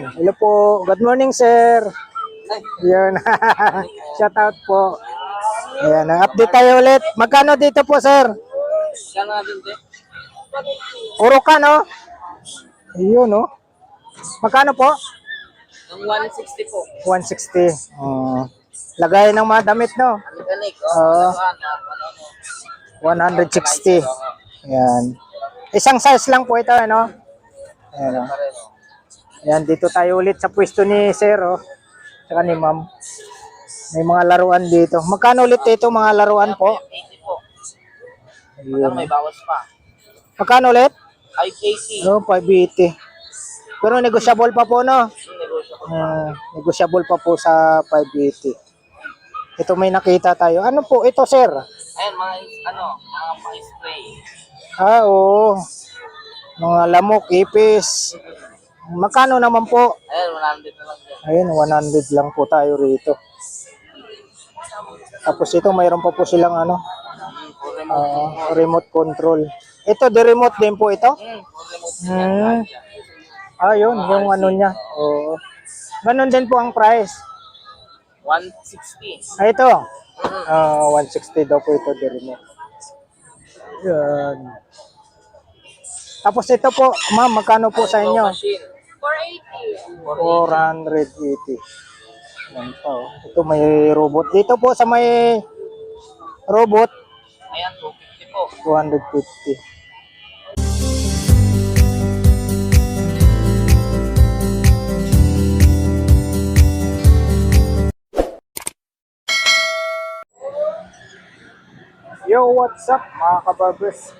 Hello po. Good morning, sir. Yun. Shout out po. Ayan, update tayo ulit. Magkano dito po, sir? Kano natin, te? Puro ka, no? Ayun, no? Magkano po? Ang 160 po. 160. Lagay ng mga damit, no? Organic, Oo. 160. Ayan. Isang size lang po ito, ano? Ayan, no? Ayan, dito tayo ulit sa pwesto ni sir, oh. Saka ni ma'am. May mga laruan dito. Magkano ulit ito mga laruan po? 80 po. Ayun. May bawas pa. Magkano ulit? 580. No, 580. Pero negotiable pa po, no? Negotiable. Negotiable pa po sa 580. Ito may nakita tayo. Ano po ito, sir? Ayun, mga pa-spray. Oo. Mga lamok, ipis. Magkano naman po? Ayun, 100 na lang din. Ayun, 100 lang po tayo rito. Tapos ito, mayroon pa po silang ano, For remote. remote control. Ito, the remote din po ito? For remote. Yun, yung ano niya. Oo. Ganun din po ang price. 160. Ito. 160 daw po ito, the remote. Yan. Tapos ito po, ma'am, magkano po sa inyo? Machine. 480. Yan po. Ito may robot. Dito po sa may robot, Ayan, 250 po. 250. Yo, what's up mga kabarbers?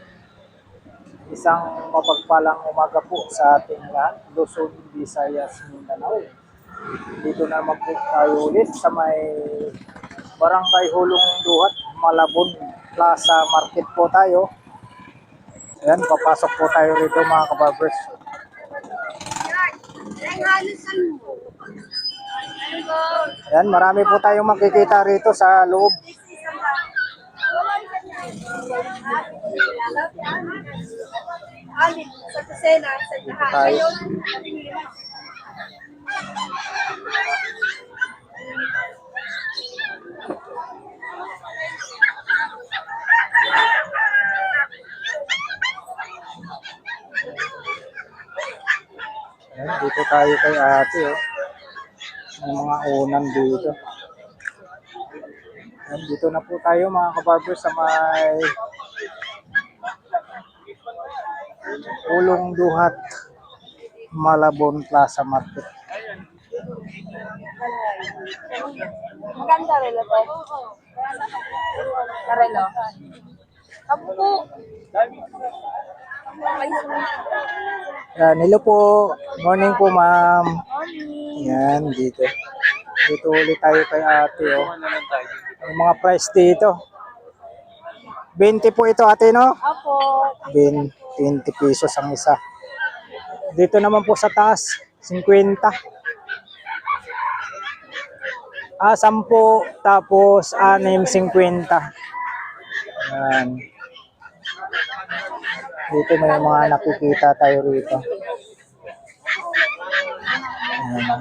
Isang mapagpalang umaga po sa ating lahat, Luzon, Visayas, Mindanao. Dito naman po tayo ulit sa may Barangay Hulong Duhat, Malabon Plaza Market po tayo. Ayan, papasok po tayo rito mga kabarbers. Ayan, marami po tayong makikita rito sa loob. Sa kusena, sa Tayo. Ayan, dito tayo kay ate, oh. May mga unan dito. Ayan, dito na po tayo mga kabarbers sa may Hulong Duhat, Malabon Plaza Market. maganda rin ito. Karelo. Kamu po. Ayan, hello po. Morning po, ma'am. Ayan, dito. Dito ulit tayo kay ate, oh. Yung mga price dito. 20 po ito, ate, no? Apo. 20 pesos ang isa. Dito naman po sa taas, 50. 10, tapos 6, 50. Ayan. Dito may mga nakikita tayo rito. Ayan.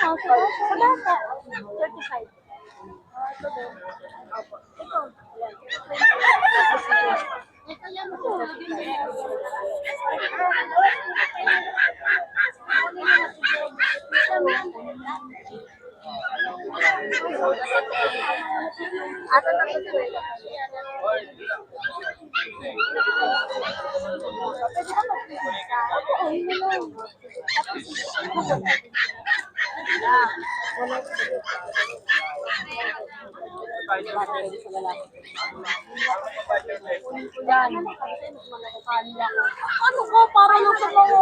Sa bata. 35. Ito na po sila. Ano ko? Para lang sa mga...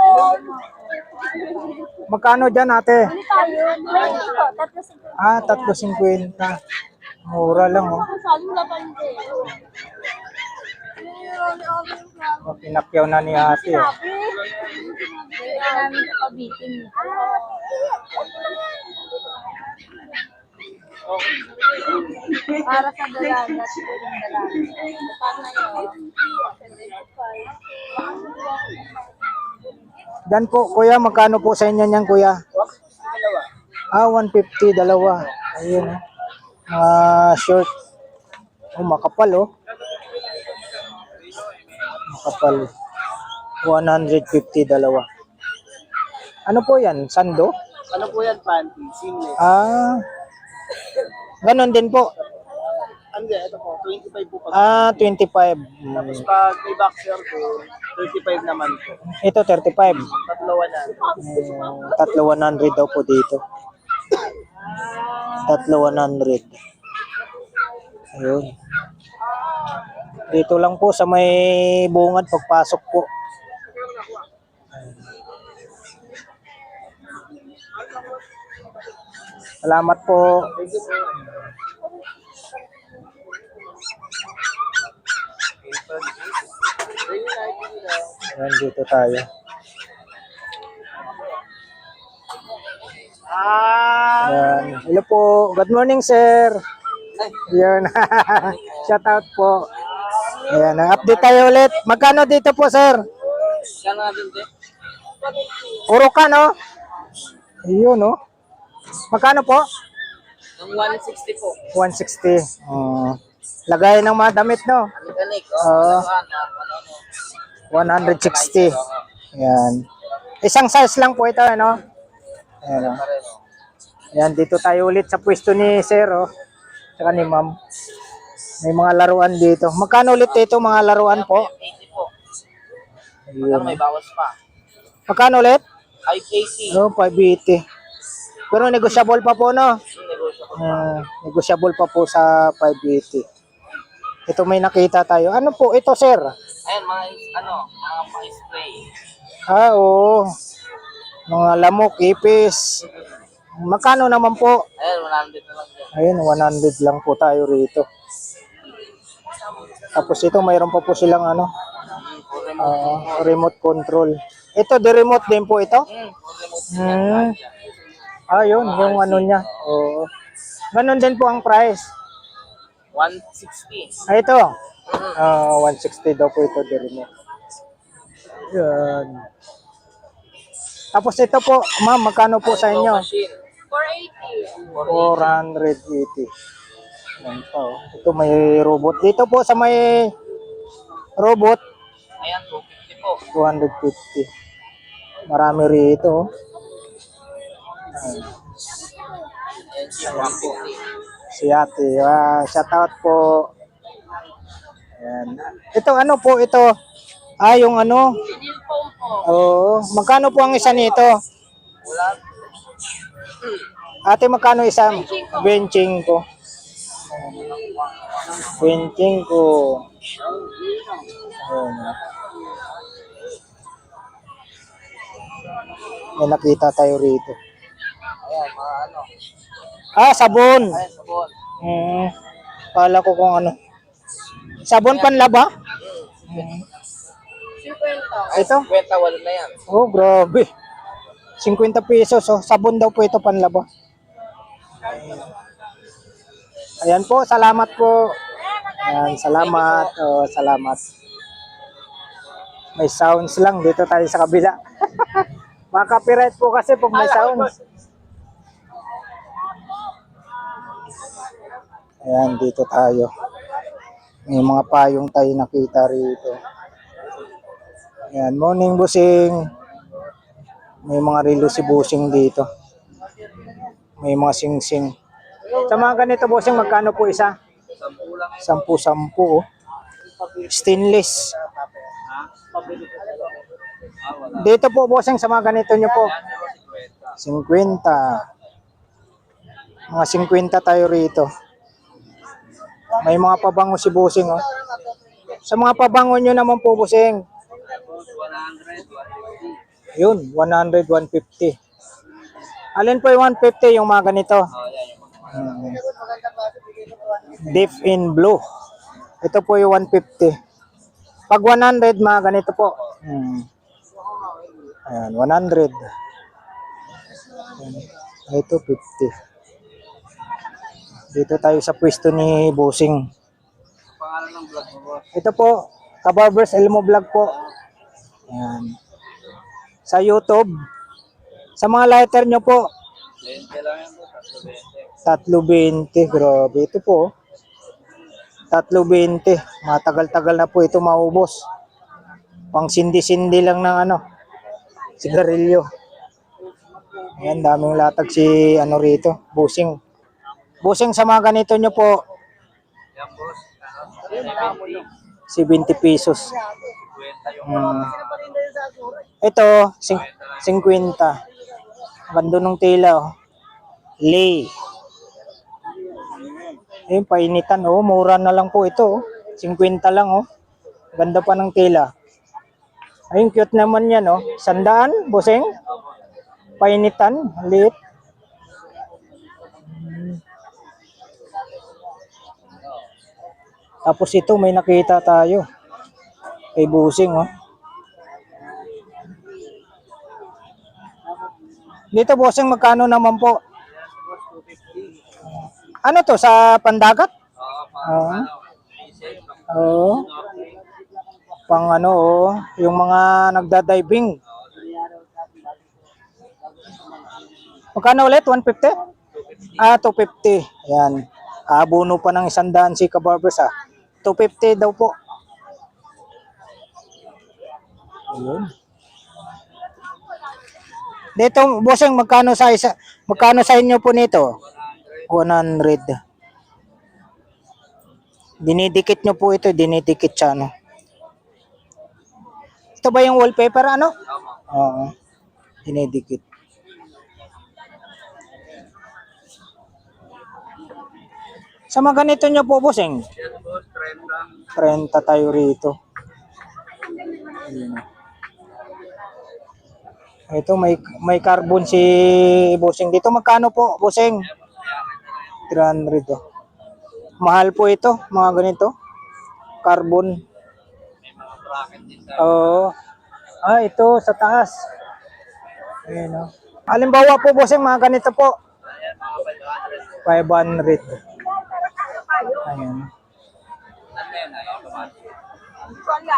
Magkano dyan, ate? Ano tayo? May ito, 3.50. 3.50. Mura lang, oh. Sabi wala pa hindi. Pinakyaw na ni ate, oh. Kaya namin kabitin. Para sa dalagat, yung dalagat. Paano yun? Dan po, kuya, magkano po sa inyo niyan, kuya? Ah, 150, dalawa. Ayun. Short. Oh, makapal, oh. Makapal. 150, dalawa. Ano po yan? Sando? Ano po yan, panty? Seamless. Ah, ganon din po. Ano yan? Ito po, 25 po pag. Ah, 25. Tapos pag may boxer po, 35 naman po. Ito, 35. Tatlawa na. Tatlo 100 daw po dito. Tatlo 100. Ayun. Dito lang po sa may bungad pagpasok po. Salamat po. Ayan, dito tayo. Ayan. Hello po. Good morning, sir. Ayan. Shout out po. Ayan. Update tayo ulit. Magkano dito po, sir? Kano natin din? Puro ka, no? Ayun, no? Magkano po? Ang 160 po. 160. Lagay ng mga damit, no? Mechanic. Oo. 160. Ayan. Isang size lang po ito, ano? Ayan, oh. Ayan, dito tayo ulit sa pwesto ni Sir, oh. Saka ni Ma'am. May mga laruan dito. Magkano ulit ito mga laruan po? 80 po. Ayun. Pero may bawas pa. Magkano ulit? 580. Oh, 580. Pero negotiable pa po, no? Yung negosyo ko. Negotiable pa po sa 580. Ito may nakita tayo. Ano po ito, sir? Ayan, mga pang-spray. Ah, oo. Mga lamok, ipis. Magkano naman po? Ayan, 100 na lang yan. Ayun, 100 lang po tayo rito. Tapos ito, mayroon pa po silang ano, Full remote. remote control. Ito, the remote din po ito? Full remote. Hmm. Ah, yun, yung ano niya. Oo. Ganon din po ang price. 160. Ah, ito. 160 daw po ito, the remote. Yan. Tapos ito po, ma'am, magkano po sa inyo? Machine. 480. 480. Yan po. Ito may robot. Dito po sa may robot, Ayan, 250 po. 250. Marami rito. Ayan. Ayan, siya 150. Si ate. Shout out po. Ayan. Ito ano po ito? Yung ano? Sinil foam po. Oo. Magkano po ang isa nito? Wala. Ate, magkano isa? 25 ko. 25 ko. May nakita tayo rito. Ayan, mga ano. Sabon. Ayan, sabon. Kala ko kung ano. Sabon panlaba? 50. Ito? 50, wala na yan. Oh, grabe. 50 pesos. Oh. Sabon daw po ito panlaba. Ayan po, salamat po. Ayan, salamat. Oh, salamat. May sounds lang dito tayo sa kabila. Maka-copyright po kasi pag may sounds. Ayan, dito tayo. May mga payong tayo nakita rito. Ayan, morning busing. May mga relo si busing dito. May mga sing-sing. Sa mga ganito busing, magkano po isa? 10-10 oh. Stainless. Dito po busing sa mga ganito nyo po. 50. Mga 50 tayo rito. May mga pabango si busing oh. Sa mga pabango nyo naman po busing. 100, 150. Yun, 100, 150. Alin po yung 150 yung mga ganito? Deep in blue. Ito po yung 150. Pag 100, mga ganito po. Ayan, 100. Ito, 50. Dito tayo sa pwesto ni Bossing. Pangalan ng vlog mo, boss. Ito po, Kabarbers Elmo Vlog po. Yan. Sa YouTube. Sa mga lighter nyo po, 20 lang yan, boss. 20. 320. Grabe ito po. 320. Matagal-tagal na po ito maubos. Pang sindi-sindi lang ng sigarilyo. Ayan, daming latag si rito, Bossing. Bossing, sa mga ganito nyo po, Yan, boss. 70 pesos. 20 yung Ito, 50. Bando ng tela, oh. Lay. Ayun, painitan, oh. Mura na lang po ito, oh. 50 lang, oh. Ganda pa ng tela. Ayun, cute naman yan, oh. 100, Bossing. Painitan, liit. Tapos ito, may nakita tayo. Kay Bossing, oh. Dito, Bossing, magkano naman po? Ano to, sa pandagat? Oo. Oo. Pang oh, yung mga nagda-diving. Magkano ulit? 150? 250. Ayan. Abono pa ng 100 si Kabarbers, 250 daw po. Ayun. Dito, Bossing, magkano sa inyo po nito? 100. Dinidikit nyo po ito, dinidikit siya, Ito ba yung wallpaper, Oo. Dinidikit. Sa mga ganito nyo po, Bossing? Yan, boss. 30. 30 tayo rito. Ayun. Ito, may carbon si Bossing dito. Magkano po, Bossing? 300. Oh. Mahal po ito, mga ganito. Carbon. May mga bracket din sa Oo. Ito, sa taas. Ayun, oh. Halimbawa po, Bossing, mga ganito po. Ayan, mga 500. 500. Ayun. Ano yan? Ayan, naman.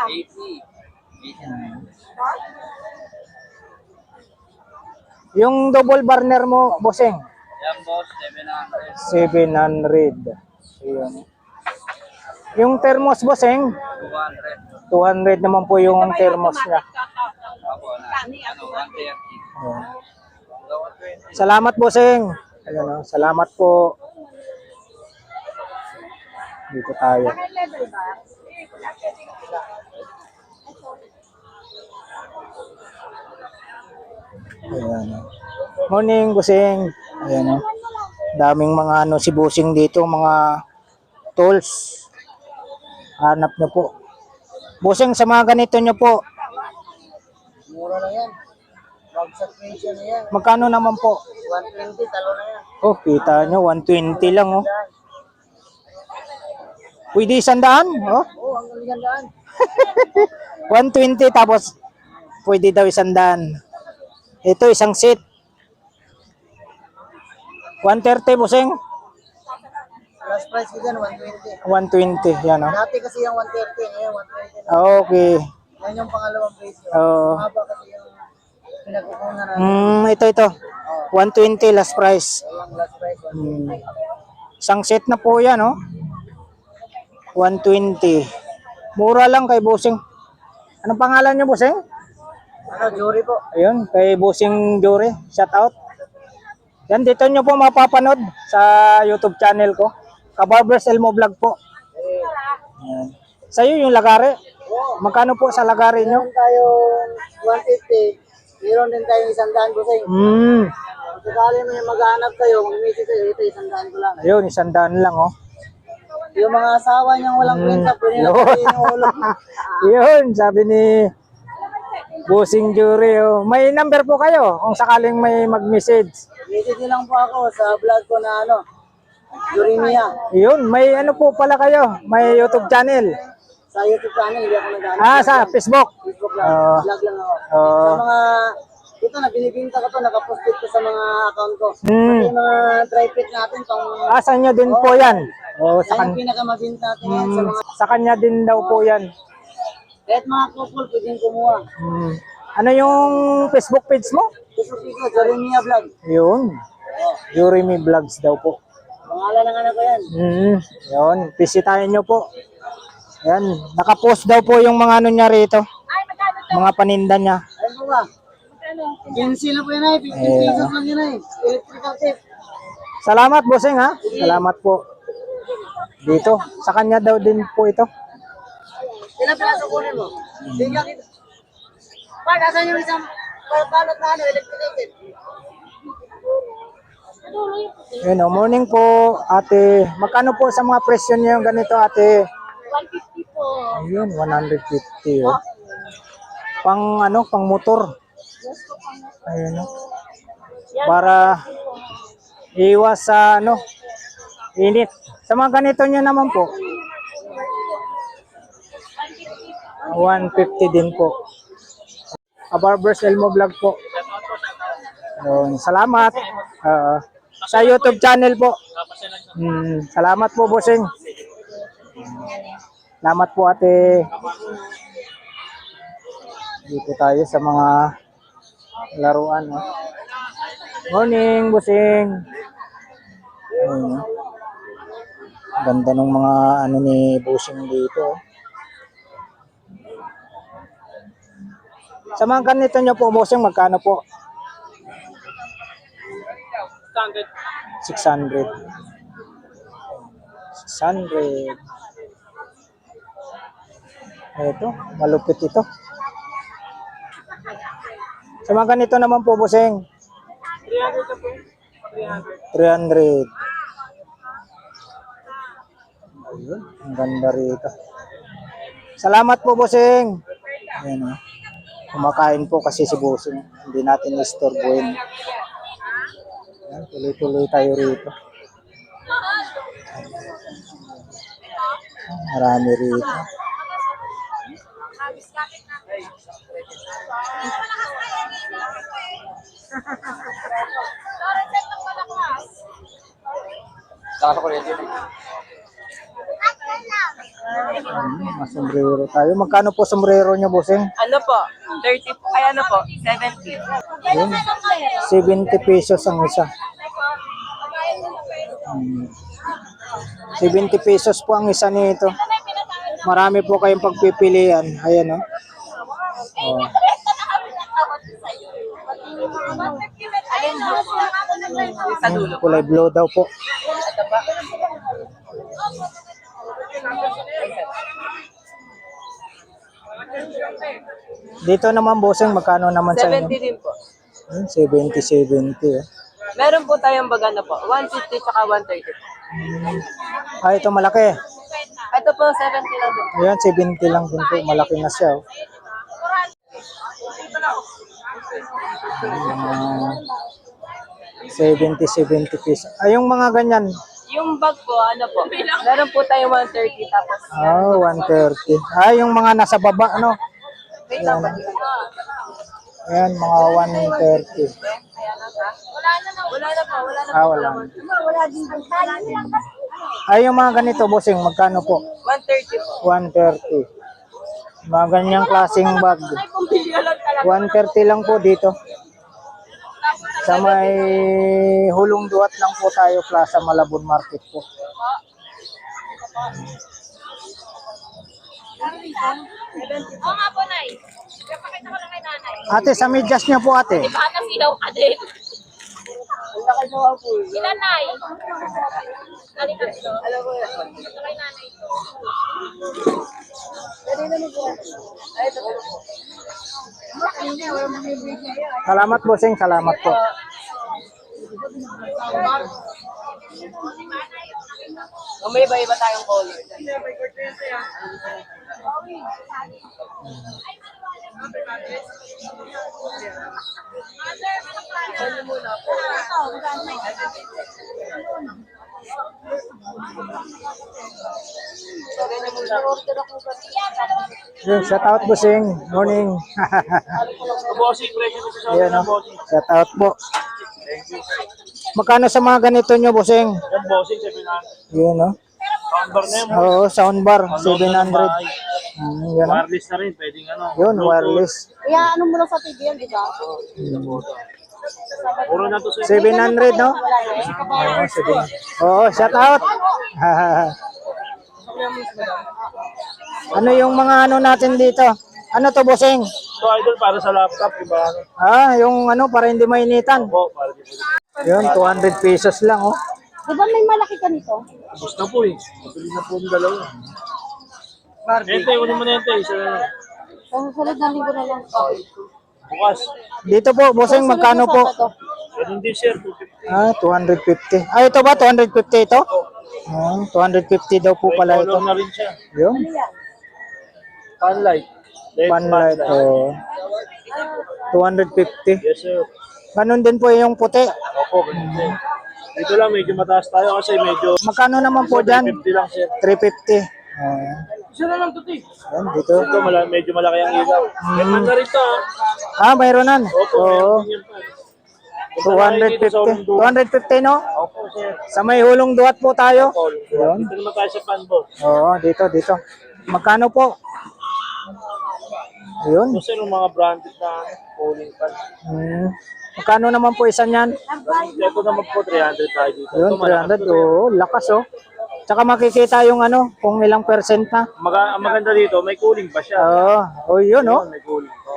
80. 80. Yung double burner mo, Bossing? Yan, boss. 700. 700. Ayun. Yung thermos, Bossing? 200. 200 naman po yung thermos niya. Ako na. 130. Ayun. Salamat, Bossing. Ayun, salamat po. Dito tayo. Ayan. Morning, Bossing. Ayan, daming mga si Bossing dito, mga tools. Hanap niyo po. Bossing, sa mga ganito niyo po, Mura na yan. Bagsak presyo na yan. magkano naman po? 120, talo na yan. Oh, kita nyo, 120 lang, oh. Pwede 100, oh. Oo, ang gandaan. 120 tapos pwede daw 100. Ito, isang set. 130, Bossing. Last price ko dyan, 120. 120, yan, oh. Dati kasi yung 130, ngayon 120 na. Okay. Yan yung pangalawang presyo. Oh. Maba kasi yung pinagkukunan natin. Ito. 120 last price. Yung last price, 120. Isang set na po yan, oh. 120. Mura lang kay Bossing. Anong pangalan niyo, Bossing? Jury po. Ayun, kay Bossing Jury. Shout out. Yan, dito nyo po mapapanood sa YouTube channel ko. Kabarbers Elmo Vlog po. Yan. Sa'yo yung lagari. Magkano po sa lagari nyo? Meron tayong 150. Meron din tayong 100 po sa inyo. Kung sakali may maghanap kayo, mag-message kayo, ito 100 ko lang. Ayun, 100 lang, oh. Yung mga asawa niyang walang kwenta, pwede na Yun. kayo inuulam. Yun, sabi ni Bossing Jury. Oh. May number po kayo kung sakaling may mag-message. Message niyo lang po ako sa vlog ko na Jury Mia. Yun, may ano po pala kayo. May YouTube channel. Sa YouTube channel, hindi ako nag-hanap. Sa Facebook. Facebook lang. Oo. Vlog lang ako. Oo. Sa mga ito na, binibinta ko to, nakapost ko sa mga account ko. Hmm. Pati yung mga dry fit natin, pang, Asan nyo din po yan? O, yan yung pinakamabinta natin ngayon sa mga, sa kanya din daw po yan. kahit mga couple, pwedeng kumuha. Ano yung Facebook page mo? Gusto ko, Jeremia Vlog. Yun. Jeremy Vlogs daw po. Pangalan ng anak ko yan. Yun. Bisitahin nyo po. Yan. Nakapost daw po yung mga ano niya rito. Mga paninda niya. Ayun po ba? 15 lang po yan ay, 15 pesos lang yan ay. Electrical tape. Salamat, bossing ha. Salamat po. Dito. Sa kanya daw din po ito. Ilang piraso kunin mo? Sige kita. Pa, nasan yung isang balot na ano, electrical tape? Yun, morning po, ate. Magkano po sa mga presyo niyo yung ganito, ate? 150 po. Ayun, 150. Oh. Pang ano, pang motor. Ayun, oh. Para iwas sa ano, init. Sa mga ganito nyo naman po. 150 din po. Barbers Elmo Vlog po. Ayun, salamat. Sa YouTube channel po. Salamat po, bossing. Salamat po, ate. Dito tayo sa mga laruan. No? Morning, bossing. Ayun. Ganda ng mga ano ni bossing dito. Sa mga ganito nyo po, bossing, magkano po? 600. 600. Ito, malupit ito. Sa mga ganito naman po, bossing. 300. Ayun, ang ganda rito. Salamat po, bossing. Ayan, oh. Kumakain po kasi si bossing. Hindi natin istorbohin. Ayan, tuloy-tuloy tayo rito. Marami rito. Mas sombrero tayo. Magkano po sombrero nyo, bossing? Ano po? 30 po. Ay ano po? 70. Yun. 70 pesos ang isa. 70 pesos po ang isa nito. Marami po kayong pagpipilian. Ayan, oh. Oh. Sa dulo. Kulay blue daw po. Ito pa. Dito naman, bossing, magkano naman sa 70 inyo? din po. 70, 70. Meron po tayong baga na po. 150 tsaka 130 po. Ito malaki. Ito po 70 lang din. Ayan, 70 lang din po. Malaki na siya. Oh. 70, 70 pesos. Ay, yung mga ganyan. Yung bag po, ano po? Meron po tayong 130 tapos. 130. Ay, yung mga nasa baba, ano? Wait lang po. Ayan, mga 130. Wala na po. Wala. Ay, yung mga ganito, bossing, magkano po? 130 po. 130. Mga ganyang klaseng bag. 130 lang po dito. Sa may Hulong Duat lang po tayo, Plaza Malabon Market po. Oo nga po, Nay. Pakita ko lang kay nanay. Ate, sa medyas niya po, ate. Baka nasilaw ka din. Ang laki daw po. Ilan, Nay? Alikat ito. Alam ko yan. Ito kay nanay ito. Kanina mo po. Ay, ito po. Salamat, bossing. Salamat po. O may iba-iba tayong color. Yun, shout out bossing. Morning. Bossing, presyo ko sa Ayan, ng oh. bossing. Shout out po. Magkano sa mga ganito nyo, bossing? Yan, bossing, 700. Yun, no? Counter na yun. Oo, soundbar, Ang loob na ng 700. bahay. Yun, no? Wireless na rin, pwedeng ano. Yun, Bluetooth. wireless. Kaya ano mo lang sa TV yan, di ba? Puro na to sa 700, no? Oo, 700. Oo, shout out. Ano yung mga ano natin dito? Ano to, bossing? So, idol, para sa laptop, iba ano. Yung ano, para hindi mainitan. Po, para di po. Yun, 200 pesos lang, oh. Di ba may malaki ka nito? Tapos na po eh. Patuloy na po yung dalawa. Ente, unin mo na ente. Isa na lang. Sa susunod na linggo na lang. Bukas. Dito po, bossing, magkano po? Ganun din, sir. 250. 250. Ito ba? 250 ito? 250 daw po May pala color ito. na rin siya. Yun, Sunlight. LED panlight. Oh. 250. Yes, sir. Ganun din po yung puti. Opo, ganun sir. Dito lang, medyo mataas tayo kasi medyo Magkano naman po dyan? 50 lang, sir. 350. Isa na lang to, ti. Yan, dito. Ito, medyo malaki ang ilaw. May pan na rin to, Mayroon nan. Opo, Oo. meron din yung pan. Punta na kayo dito sa 250. Ulundong. 250, no? Opo, sir. Sa may hulong duwat po tayo. Opo, Yun. dito naman tayo sa pan, boss. Oo, dito. Magkano po? Ayun. Ito, sir, yung mga branded na cooling pan. Magkano naman po isa niyan? Ito naman po, 300 tayo dito. Yun, Ito, malakas 300. to, sir. Oo, lakas, oh. Tsaka makikita yung ano, kung ilang percent na. Ang maganda dito, may cooling pa siya. Oo, yun, oh. Yun, may cooling pa.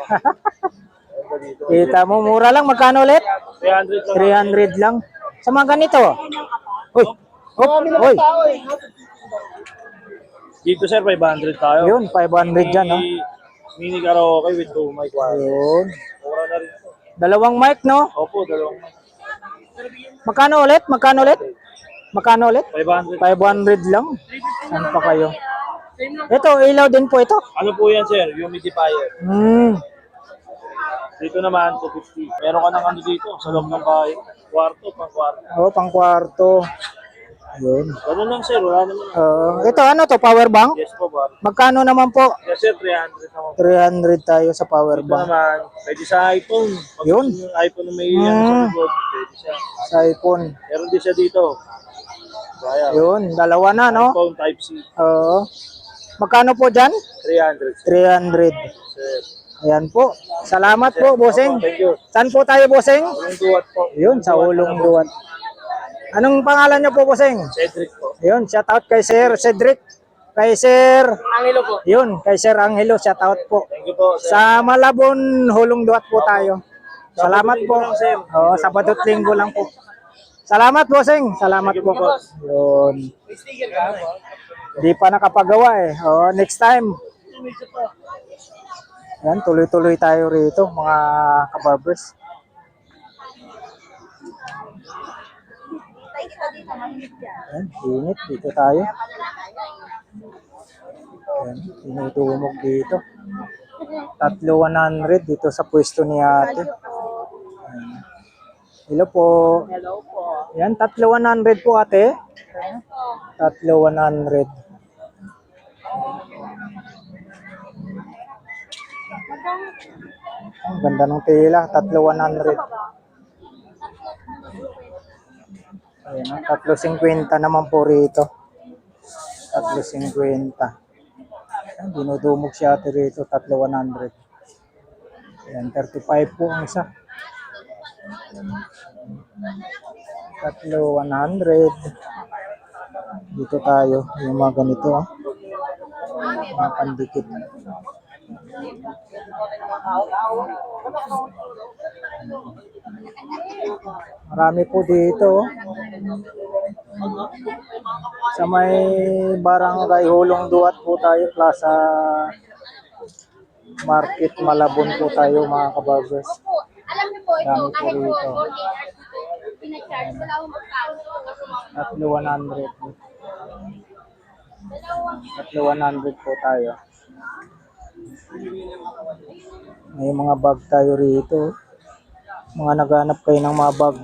Maganda dito. Kita mo, mura lang. Magkano ulit? 300 lang. 300 lang. Sa mga ganito. Uy, uy. Dito, sir, 500 tayo. Yun, 500 dyan, oh. Mini karaoke with 2 mic wireless. Yun. Mura na rin to. Dalawang mic, no? Opo, dalawang mic. Magkano ulit? 500. 500 lang. Saan pa kayo? Ito, ilaw din po ito. Ano po yan, sir? Humidifier. Dito naman, 250. Meron ka ng ano dito, sa loob ng bahay. Kwarto, pang kwarto. Pang kwarto. Yun. Ganun lang, sir. Wala naman. Ito, ano to? Power bank? Yes po, ba? Magkano naman po? Yes, sir. 300 naman. 300 tayo sa power Dito bank. naman, pwede sa iPhone. Pag Yun. gusto yung iPhone na may ano sa likod, pwede siya. Sa iPhone. Meron din siya dito. Kaya, Yun, dalawa na, no? iPhone Type-C. Oo. Magkano po dyan? 300. 300. Sir. Ayan po. Salamat po, bossing. Thank you. Saan po tayo, bossing? Anong duwat po? Yun, sa Ulong Duwan. Anong pangalan niyo po, bossing? Cedric po. Yun, shout out kay Sir Cedric. Kay Sir, Angelo po. yun, kay Sir Angelo, shout out po. Thank you po, sir. Sa Malabon, Hulong Duwat po tayo. Salamat po. Oo, Sabado at Linggo lang po. Salamat, bossing. Salamat po. Yun. Di pa nakapagawa eh. Next time. Yan, tuloy-tuloy tayo rito, mga kabarbers. Yan, init. Dito tayo. Yan, tinutulog dito. 3,100 dito sa pwesto ni ate. Yan. Hello po. Hello po. Yan, 3,100 po ate. 3,100. Ang ganda ng tela, 3,100. Ayan, 350 naman po rito. 350. Ayan, dinudumog si ate rito, 3,100. Ayan, 35 po ang isa. 3,100. Dito tayo, yung mga ganito, mga pandikit. Marami po dito. Sa may barangay Hulong Duwat po tayo, Plaza Market Malabon po tayo, mga kabarbers. Alam niyo po, ito, Dami po kahit po, rito. 40 pinacharge, wala akong magkano. 3,100. 3,100 po tayo. May mga bag tayo rito. Mga naghanap kayo ng mga bag.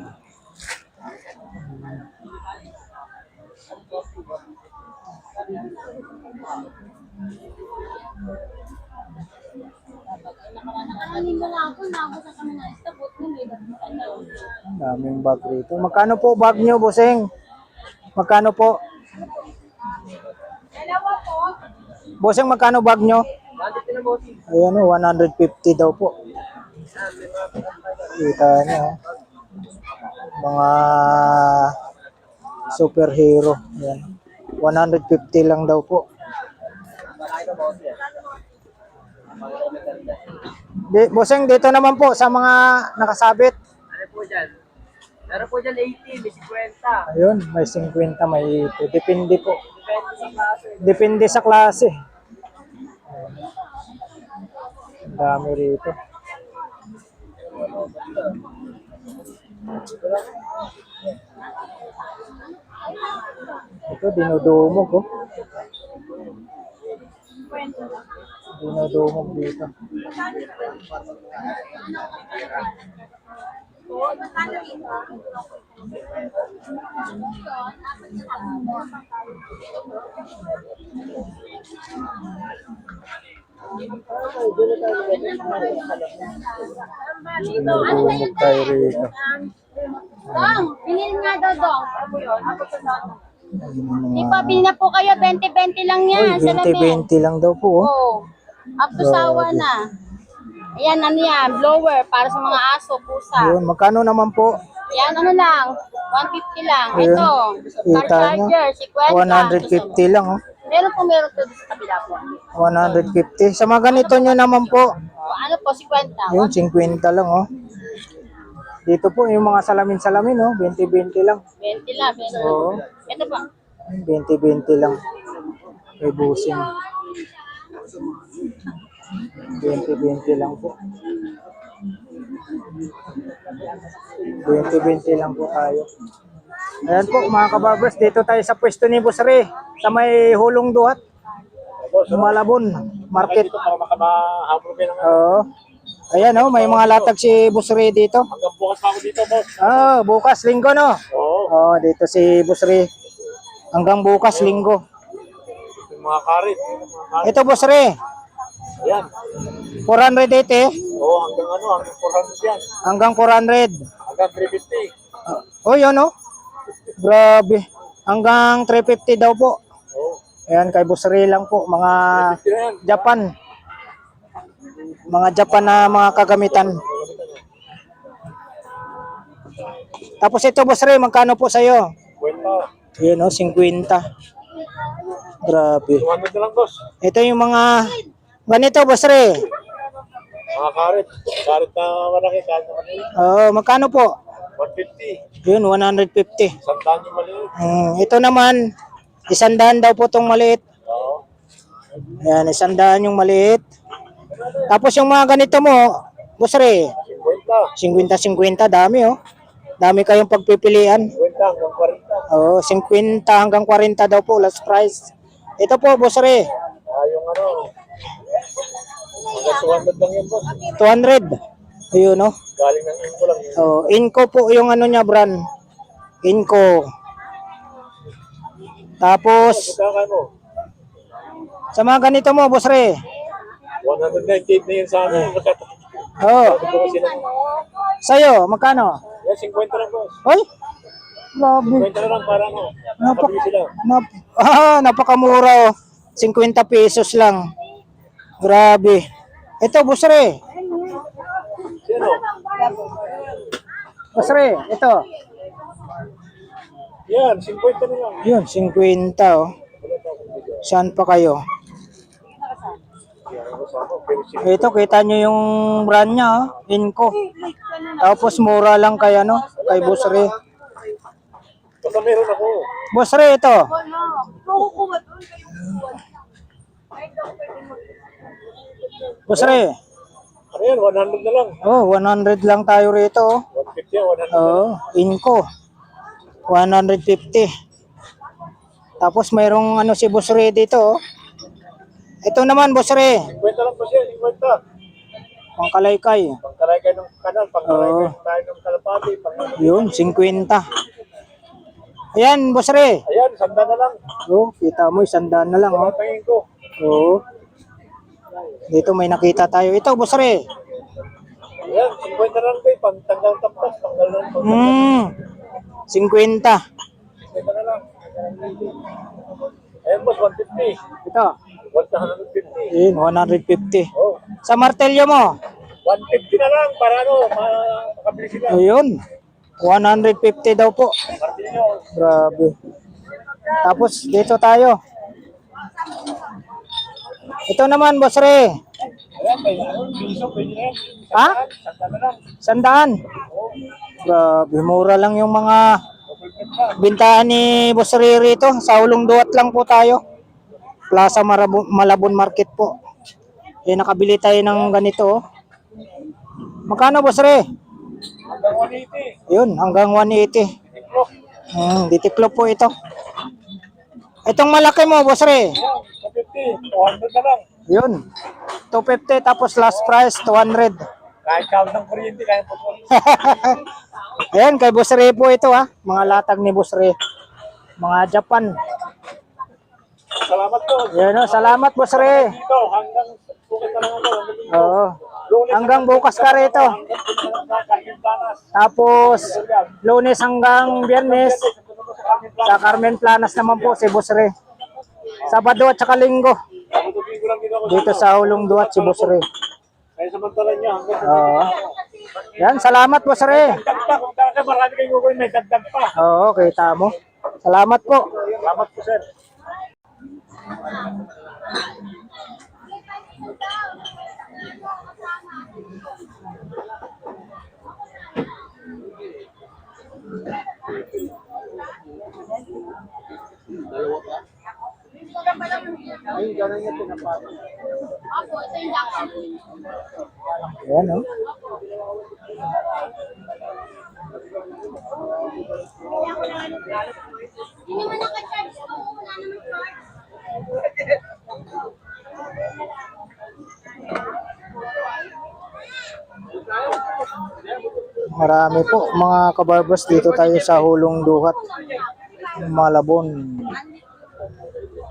Nakaranin mo nga ako, naabot na kami na istabot na may ano. Daming bag rito. Magkano po bag nyo, bossing? Magkano po? Bossing, magkano bag nyo? Ayan o, 150 daw po. Kita nyo. Mga superhero. Ayan. 150 lang daw po. Bossing, dito naman po sa mga nakasabit. Ano po dyan? Meron po dyan 80, may 50. Ayun, may 50, may 80. Depende po. Depende sa klase. Depende sa klase. Ang dami rito. Ito, dinudumog oh. Dinudumog dito. Dinudumog tayo rito. Dong, bilhin nga daw, Dong. Di pa, bilhin na po kayo, 20-20 lang yan. Uy, 20-20 lang daw po oh. Oo. Up to sawa na. Ayan, ano yan, blower para sa mga aso, pusa. Ayun, magkano naman po? Yan, ano lang, 150 lang. Ayun, Ito, car kita nyo. charger, 50. 150 lang oh. Meron po sa kabila po. 150. Sa mga ganito nyo naman po. O, ano po, 50. Yun, 50 lang oh. Dito po yung mga salamin-salamin oh. 20-20 lang. 20 lang, 20. Oo. Ito po. 20-20 lang. May busing. 20-20 lang po. 20-20 lang po tayo. Ayan po mga kabarbers, dito tayo sa pwesto ni Boss Ray sa may Hulong Duhat, Malabon Market. Para makahabol kayo ng Oo. Ayan oh, may mga latag si Boss Ray dito. hanggang bukas pa ako dito, boss. Bukas linggo no. Oo. Dito si Boss Ray. Hanggang bukas linggo. Yung mga karit. Ito Boss Ray, Ayan. 480 Oo, hanggang 400 yan. hanggang 400. Hanggang 350. Oh, yun oh. Grabe. Hanggang 350 daw po. Oo. Ayan, kay Boss Ray lang po. Mga 350 na yan. Japan. Mga Japan na mga kagamitan. Tapos ito, Boss Ray, magkano po sa'yo? Kwenta. Ayan oh, 50. Grabe. 200 na lang, boss. Ito yung mga ganito, Boss Ray. Mga karit. Karit na malaki. Karit na malaki. Magkano po? 150. Yun, 150. Sandaan yung maliit. Ito naman, 100 daw po tong maliit. Oo. Ayan, 100 yung maliit. Tapos yung mga ganito mo, Boss Ray, 50. 50-50, dami oh. Dami kayong pagpipilian. 50 hanggang 40. Oo, 50 hanggang 40 daw po, last price. Ito po, Boss Ray, Yung hanggang 200 lang yan, boss. 200. Ayun oh. Galing ng info lang yun. Inco po yung ano niya, brand. Inco. Tapos, Magkakay mo? sa mga ganito mo, Boss Ray. 198 na yun sa amin. Oh, Ito kasi lang. sa'yo, magkano? Yan, 50 lang, boss. Hoy, grabe. 50 na lang para makabili sila. Napakamura oh. 50 pesos lang. Grabe. Ito, Boss Ray. Sino? Boss Ray, ito. Yan, 50 na lang. Yun, 50 oh. Saan pa kayo? Ito, kita nyo yung brand niya oh. Inco. Tapos mura lang kay ano, kay Boss Ray. Basta meron ako. Boss Ray, ito. Boss Ray. Ano yan, 100 na lang. 100 lang tayo rito oh. 150 yan, 100 na lang. Inco. 150. Tapos mayroong ano si Boss Ray dito oh. Ito naman, Boss Ray. 50 lang po siya, 50. Pangkalaykay. Pangkalay kayo ng kanal, pangkalay kayo tayo ng kalapati. Yun, 50. Ayan, Boss Ray. Ayan, sanda na lang. Oh, kita mo, 100 na lang. Oh. Tingin ko. Oo. Dito may nakita tayo. Ito, Boss Ray. Ayan, 50 na lang kayo. Pantanggal tapos, tanggal lang. 50. 50 na lang. Ayan boss, 150. Ito. 150. Ayan, 150. Oh, Sa martelyo mo. 150 na lang para makabili sila. Ayun. 150 daw po. Martilyo. Grabe. Tapos dito tayo. Ito naman, Boss Ray. Ayan, may piso, pwede na yan. Ha? Sanda na lang. 100. Grabe, mura lang yung mga bintahan ni Boss Ray rito. Sa Ulong Duat lang po tayo. Plaza Malabon Market po. Eh, nakabili tayo ng ganito. Oh. Magkano, Boss Ray? Hanggang 180. Yun, hanggang 180. Tiklop. Ditiklop po ito. Itong malaki mo, Boss Ray. Ayan, 150. 200 na lang. Yun. 250 tapos last price 200. Kahit kawin ng kuryente, kaya po po. Ayan, kay Boss Ray po ito ha. Mga latag ni Boss Ray. Mga Japan. Salamat po. Ayan o, salamat Boss Ray. Dito, hanggang bukas na lang ako. Oo. Hanggang bukas ka rito. Tapos, Lunes hanggang Biyernes. Sa Carmen Planas naman po si Boss Ray. Sabado at saka Linggo. Dito sa Ulong Duat si Boss Ray. Kaya samantala niya, hanggang Oo. Yan, salamat Boss Ray. dagdag pa. Kung talaga marami kayong kukunin, may dagdag pa. Oo, kita mo. Salamat po. Salamat po, sir. Opo, ito yung jacket. Ayan o. Hindi naman naka-charge ko. Wala naman charge. Marami po mga kabarbers dito tayo sa Hulong Duhat. Malabon.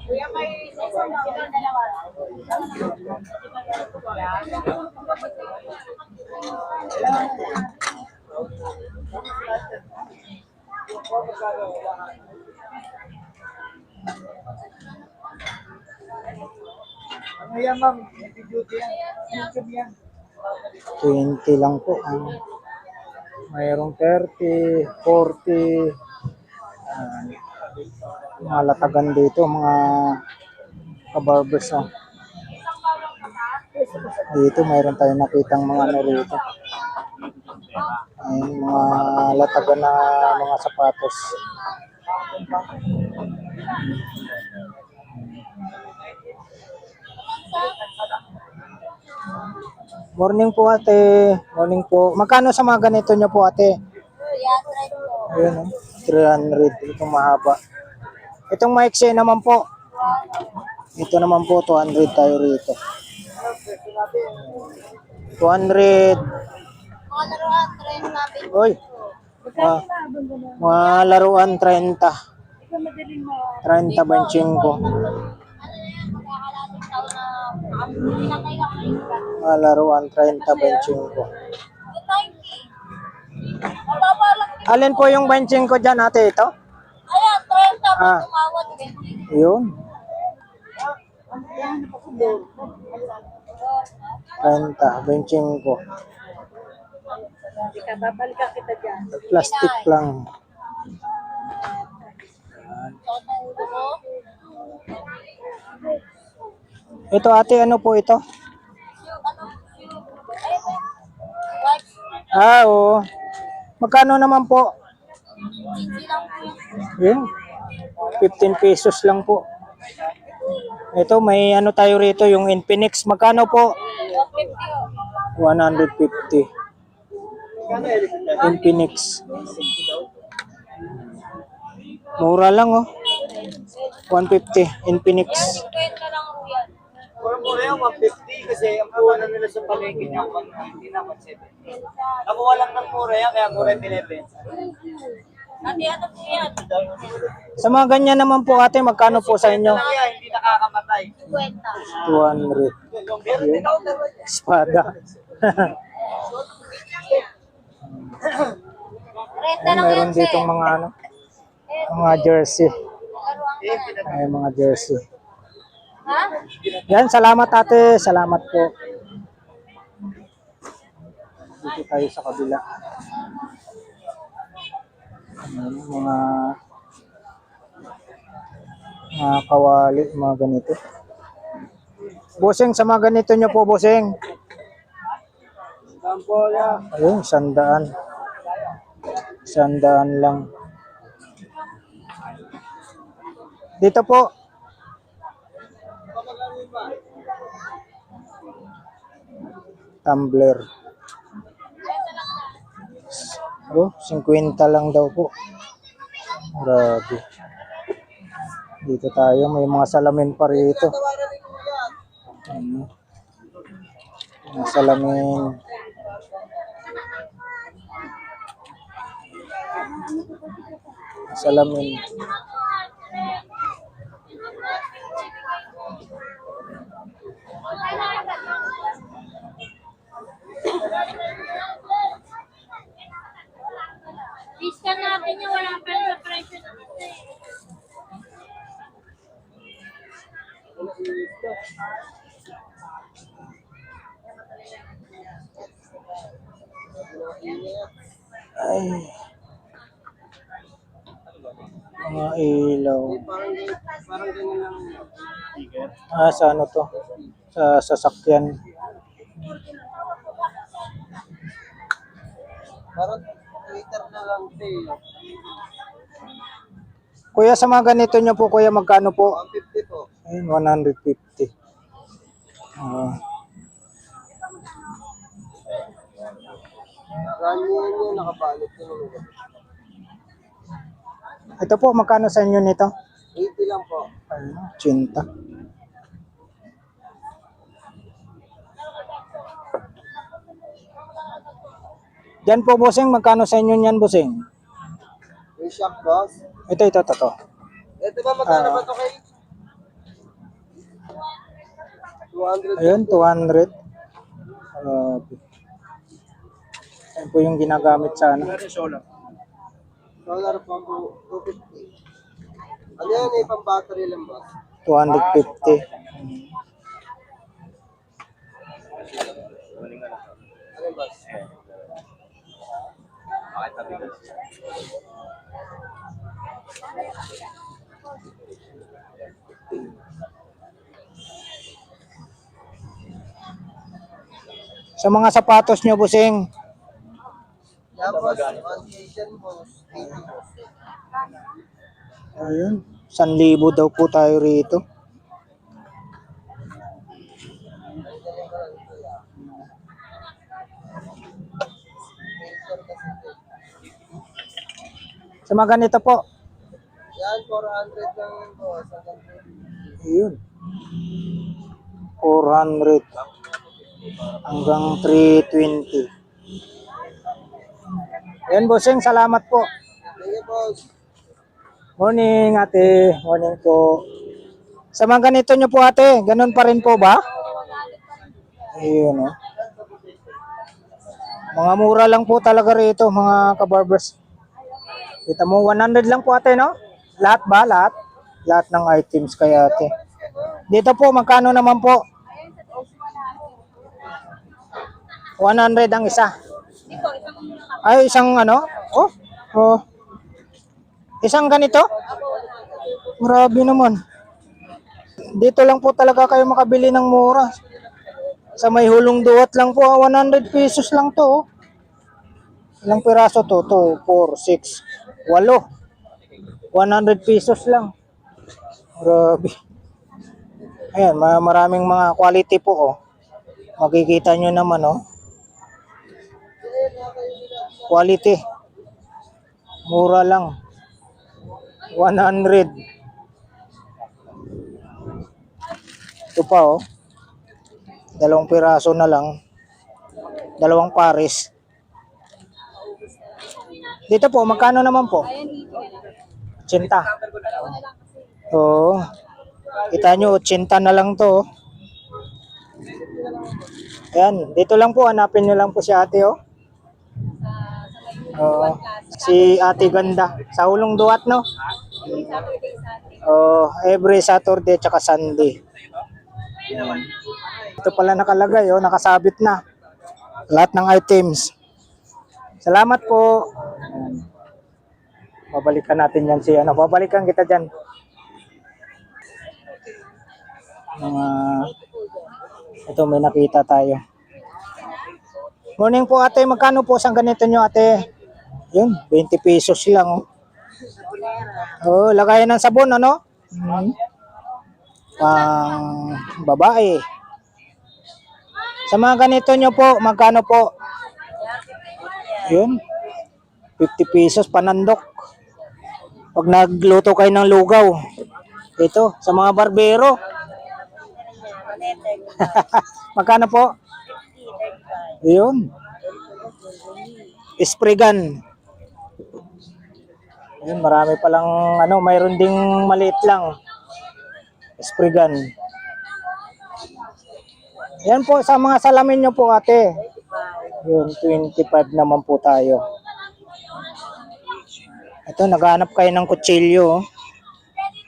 Kuya, may isang dalawa. Ano yan, ma'am? Heavy duty yan. YouTube yan. 20 lang po. Mayroong 30, 40. Mga latagan dito, mga kabarbers. Oh. Dito mayroon tayong nakitang mga ano rito. Ayun, mga latagan na mga sapatos. Morning po ate. Morning po. Magkano sa mga ganito nyo po ate? Kuya, try ko. Ayun oh. 300. Itong mahaba. Itong maiksi naman po. Ito naman po 200 tayo rito. 200. Mga laruan, try natin. Oy. Mga laruan 30. 30 benching ko. Ano na yan, magkakalating taon na pinatay ka ngayon ka. Mga laruan 30 benching ko. 90. Mababa lang din. Alin po yung benching ko dyan ate ito? Ayan, 30 mo Ah. tumawad. Yun. 30 benching ko. Babalikan kita dyan. Plastic lang. Ito ate ano po ito? Oo. Magkano naman po? Yun. 15 pesos lang po. Ito may ano tayo rito yung Infinix. Magkano po? 150. Infinix. Mura lang oh. 150 Infinix. Mura yan, 150 kasi ang kuha na nila sa palengke niya, hindi na 170. Nakuha lang ng mura yan, kaya mura yung pinibenta. Sa mga ganyan naman po ate, magkano po sa inyo? Hindi nakakamatay. 200. Yun. Espada. Ay, meron ditong mga ano, mga jersey. Ay, mga jersey. Yan, salamat ate. Salamat po. Dito tayo sa kabila. Ayan, mga kawali, mga ganito. Bossing, sa mga ganito nyo po, bossing. Ayun, 100. 100 lang. Dito po. Tumbler. Oh, 50 lang daw po. Grabe. Dito tayo, may mga salamin pa rito. Ano? Mga salamin. Salamin. Discount natin yung wala pa sa presyo natin. Ay. Mga ilaw. Parang ganyan lang. Sa ano to? Sa sasakyan. Parang Twitter na lang ito. Kuya, sa mga ganito nyo po, kuya, magkano po? 150 po. Ayun, 150. Ganyan yun, nakabalot yun. Ito po, magkano sa inyo nito? 80 lang po. Ayun, 80. Yan po, bossing, magkano sa inyo yan, bossing? Yung shock boss. Ito. Ito ba magkano ba ito kay? 200. Ayun, 200. Yan po yung ginagamit sa ano. Solar po po 250. Ano yan eh, pang battery lang boss. 250. Ano boss? Sa mga sapatos nyo, bossing. Yan boss, on Asian boss. 80 boss. Ayun, 1,000 daw po tayo rito. Sa mga ganito po. Yan, 400 lang yun boss. Ayun. 400 hanggang 320. Ayan, bossing, salamat po. Thank you boss. Morning, ate. Morning po. Sa mga ganito nyo po, ate, ganun pa rin po ba? Ayun, oh. Mga mura lang po talaga rito, mga kabarbers. Kita mo, 100 lang po, ate, no? Lahat ba? Lahat? Lahat ng items kay ate. Dito po, magkano naman po? 100 ang isa. Ay, isang ano? Oh. Isang ganito? Grabe naman. Dito lang po talaga kayo makabili ng mura. Sa may hulong duwat lang po, 100 pesos lang to. Oh. Ilang piraso to? 2, 4, 6, 8. 100 pesos lang. Grabe. Ayan, maraming mga quality po. Oh. Makikita nyo naman, oh. Quality. Mura lang. 100. Ito pa, oh. 2 piraso na lang. 2 pares. Dito po, magkano naman po? Ayan, 80. Oo. Kita nyo, 80 na lang to. Ayan, dito lang po, hanapin nyo lang po si ate, oh. Oo. Si ate ganda. Sa Hulong Duat, no? Oh, every Saturday tsaka Sunday. Ayan. Ito pala nakalagay, oh, nakasabit na. Lahat ng items. Salamat po. Ayan. Babalikan natin yan si ano. Babalikan kita dyan. Ito may nakita tayo. Morning po ate. Magkano po sa ganito nyo ate? Yun, 20 pesos lang. Oh, oh lagayan ng sabon ano? Pang babae. Sa mga ganito nyo po, magkano po? Yun. 50 pesos panandok. Pag nagluto kayo ng lugaw. Ito, sa mga barbero. Magkano po? Yun. Spray gun. Yun, marami palang ano, mayroon ding maliit lang. Spray gun. Yan po sa mga salamin nyo po ate. Yun, 25 naman po tayo. Ito, naghahanap kayo ng kutsilyo. Oh.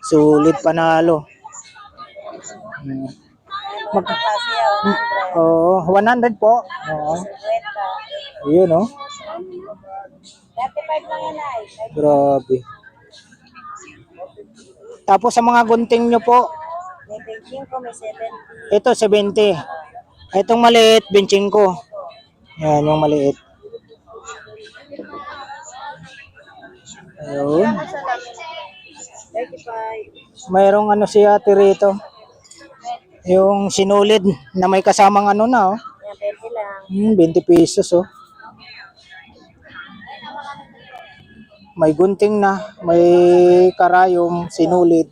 Sulit panalo. Oo, 100 po. Oo. Yun, oh. 35 lang yan ay. Grabe. Tapos sa mga gunting nyo po, May 25, may 70. ito 70. Itong maliit, 25. Yan, yung maliit. Ayun. 35. Mayroong ano si ate rito. Yung sinulid na may kasamang ano na, oh. Yan, 20 lang. 20 pesos, oh. May gunting na, may karayom, sinulid.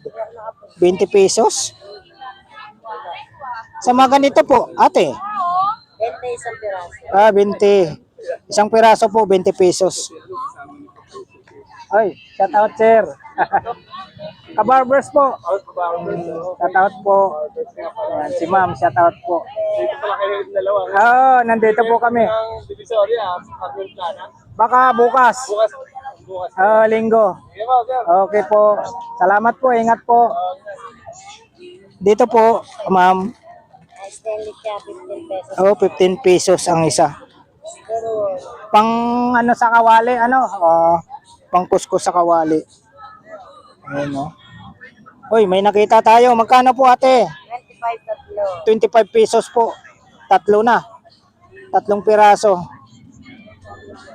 20 pesos. Sa mga ganito po, ate. 20 isang piraso. 20. Isang piraso po, 20 pesos. Ay, shout out sir. Kabarbers po. Shout out po. Ayan, si ma'am, shout out po. Dito pala kayo yung dalawa. Oh, nandito po kami. Ang Divisoria, Arnold Plana. Baka bukas. Bukas. Linggo. Okay po, sir. Okay po. Salamat po, ingat po. Dito po, ma'am. Stanley siya, 15 pesos. Oh, 15 pesos ang isa. Pang ano sa kawali, ano? Pang kuskus sa kawali. Ayun, oh. Uy, may nakita tayo. Magkano po ate? 25 tatlo. 25 pesos po. Tatlo na. Tatlong piraso.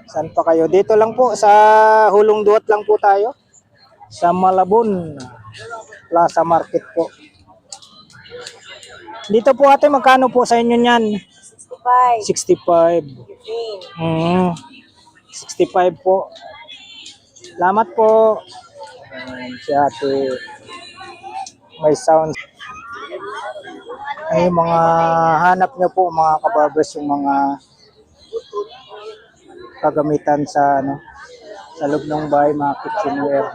Saan pa kayo? Dito lang po sa Hulong Duat lang po tayo. Sa Malabon Plaza Market po. Dito po ate, magkano po sa inyo niyan? 65. 65. 65 po. Salamat po. Ayan, si ate. May sound. Ay, mga hanap nyo po mga kabarbers yung mga kagamitan sa ano sa loob ng bahay, mga kitchenware.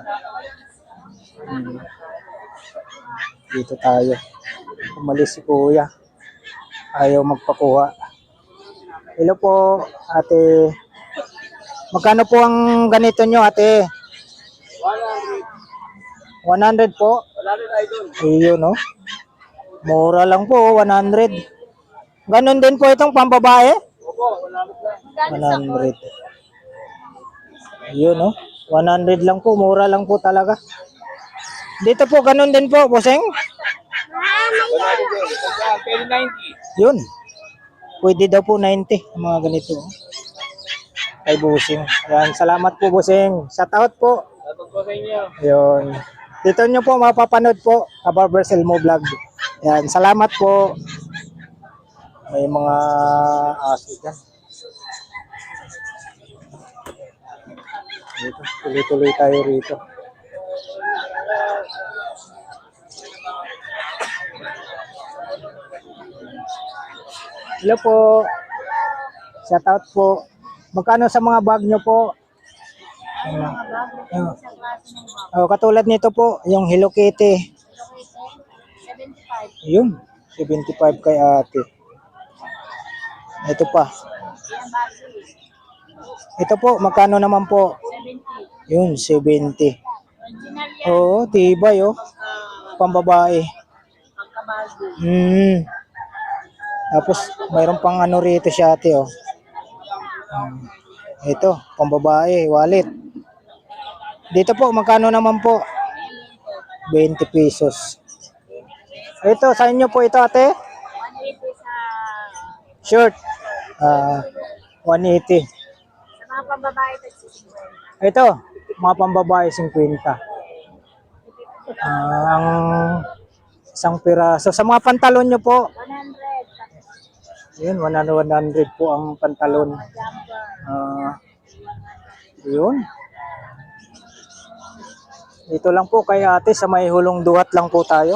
Dito tayo. Umalis si kuya. Ayaw magpakuha. Hello po, ate. Magkano po ang ganito nyo, ate? 100 po? Wala rin idol. Ayun, no? Mura lang po, 100. Ganon din po itong pambabae? Opo, wala rin lang. 100. Ayun, no? 100 lang po, mura lang po talaga. Dito po, ganon din po, bossing? Wala rin din. Pwede 90. Yun. Pwede daw po 90, ang mga ganito. Kay bossing. Ayan, salamat po, bossing. Shout out po. Tatag po sa inyo. Ayun. Dito nyo po mapapanood po, Kabarbers Elmo Vlog. Ayan, salamat po. May mga aso dyan. Dito, tuloy-tuloy tayo rito. Hello po. Shout out po. Magkano sa mga bag nyo po? Ano? Oh, katulad nito po, yung Hello Kitty. 75. Yun, 75 kay ate. Ito pa. Ito po, magkano naman po? 70. Yun, 70. Original yan. Oo, tibay oh. Pambabae. Tapos, mayroon pang ano rito siya ate oh. Ito, pambabae, wallet. Dito po, magkano naman po? 20 pesos. Ito, sa inyo po ito ate? 180 sa Short. 180. sa mga pambabae tagsisiguro. Ito, mga pambabae 50. Ang isang piraso. Sa mga pantalon nyo po, 100. yun, 100 po ang pantalon. Yun. Dito lang po kay ate sa may hulong duhat lang po tayo.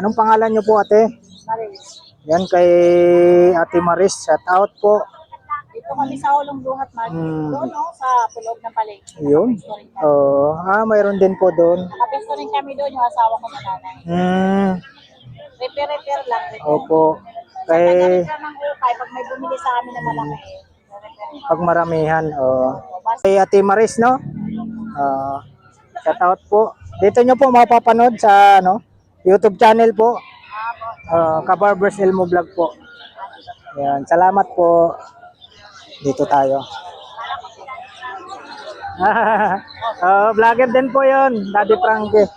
Anong pangalan nyo po ate? Maris. Yan kay Ate Maris. Shout out po. Dito kami sa Hulong Duhat Market. Doon, no? Sa Pulog ng Palengke. Yun. Mayroon din po doon. Nakapisto rin kami doon, yung asawa ko na nanay. Repair lang. Opo. Kay Nagalit ka ng ukay pag may bumili sa amin na malaki. Repair. pag maramihan. Kay Ate Maris, no? Shout out po. Dito nyo po mapapanood sa YouTube channel po. Kabarbers Elmo Vlog po. Yan. Salamat po. Dito tayo. Vlogger din po yon, Daddy Frankie.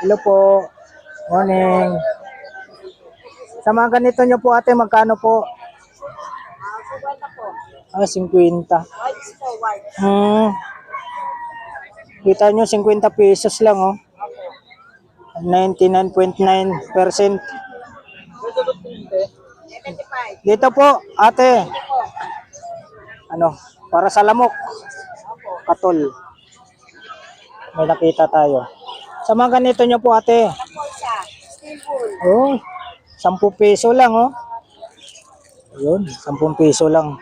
Hello po. Morning. Sa mga ganito nyo po ate, magkano po? 50 po. 50. White po, white. Kita nyo, 50 pesos lang oh. 99.9%. 75. Dito po, ate. Para sa lamok. Katol. May nakita tayo. Sa mga ganito nyo po, ate. Ako isa. Steel wool. Oh, 10 peso lang, oh. Yun, 10 peso lang.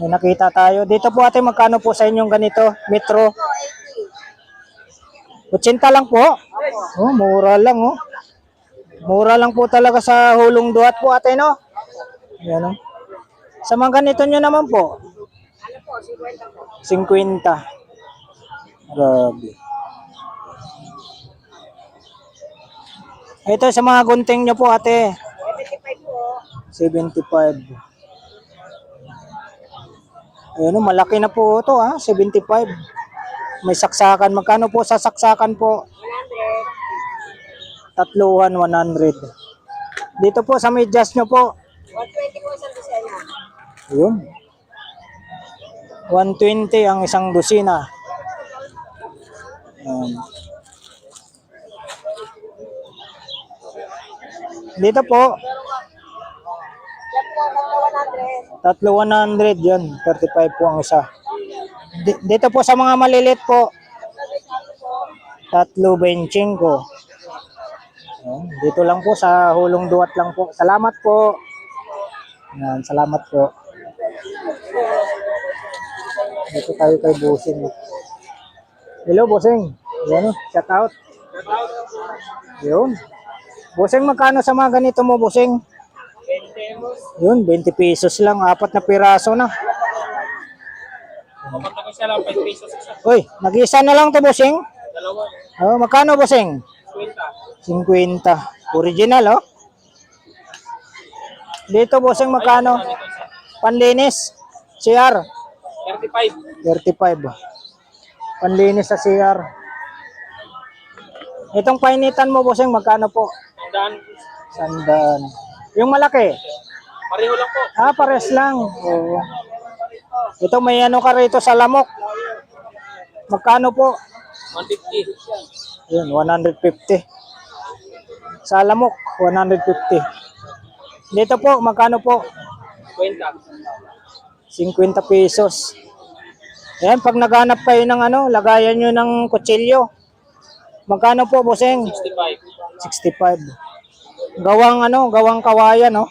May nakita tayo. Dito po, ate, magkano po sa inyong ganito? Metro? 80 lang po? Oh, mura lang, oh. Mura lang po talaga sa Hulong Duhat po, ate, no? Yan, oh. Sa mga ganito nyo naman po? Ano po, 50 po. 50. Grabe. Ito sa mga gunting nyo po, ate. 75 po. 75. Ayun, malaki na po ito, 75. May saksakan. Magkano po sa saksakan po? 100. Tatluhan, 100. Dito po sa medyas nyo po. 120 po isang dosena. Ayun. 120 ang isang dosina. Dito po, Yan po, tatlo 100 yan. 35 po ang isa. Dito po sa mga malilit po, tatlo 25. Dito lang po sa Hulong Duhat lang po. Salamat po. Yan, salamat po. Dito tayo kay Busing. Hello, Busing. Yan, shout out. Yun. Busing, magkano sa mga ganito mo, Busing? 20. Yun, 20 pesos lang. 4 na piraso na. Kapag isa lang, 5 pesos isa. Uy, nag-isa na lang to, Busing. Dalawa. Magkano, Busing? 20. 50. Original, oh. Dito, Busing, magkano? Panlinis. CR. 35. 35. Panlinis sa CR. Itong painitan mo, Busing, magkano po? Tandaan, 100. Yung malaki? pareho lang po. Pares lang. Oo. Ito may ano ka rito sa lamok. Magkano po? 150. Yun, 150. Sa lamok, 150. Dito po, magkano po? 20. 50 pesos. Ayan, pag naghanap kayo ng lagayan nyo ng kutsilyo. Magkano po, bossing? 65. 65. Gawang kawayan, no?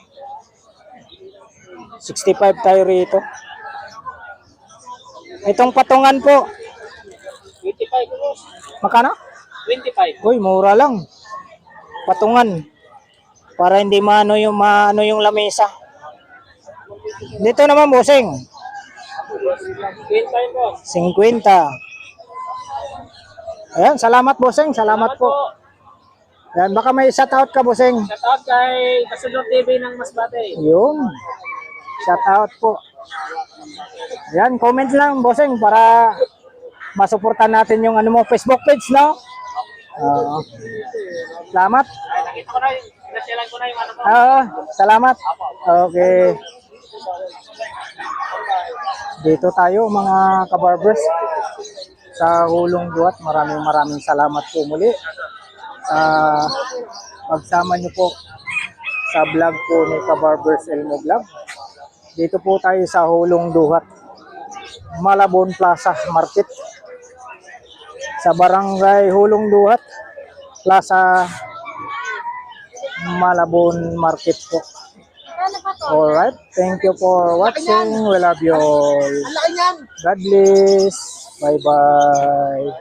65 tayo rito. Itong patungan po, 25 boss. magkano? 25. Uy, mura lang. Patungan. Para hindi maano yung lamesa. Dito naman, bossing. 25 boss. 50. Ayan, salamat, bossing. Salamat po. Ayan, baka may shoutout ka, bossing. Shout out kay Kasunod TV ng Masbate. Yun. Shoutout po. Ayan, comment lang, bossing, para masuportan natin yung Facebook page, no? Salamat. Ay, nakita ko na yung, nasyalan ko na yung ano mo. Salamat. Okay. Dito tayo, mga kabarbers, sa Hulong Duhat. Maraming salamat po muli. Pagsama niyo po sa vlog po ni Kabarbers Elmo Vlog. Dito po tayo sa Hulong Duhat, Malabon Plaza Market. Sa Barangay Hulong Duhat, Plaza Malabon Market po. Alright, thank you for watching. We love you all. God bless. Bye-bye.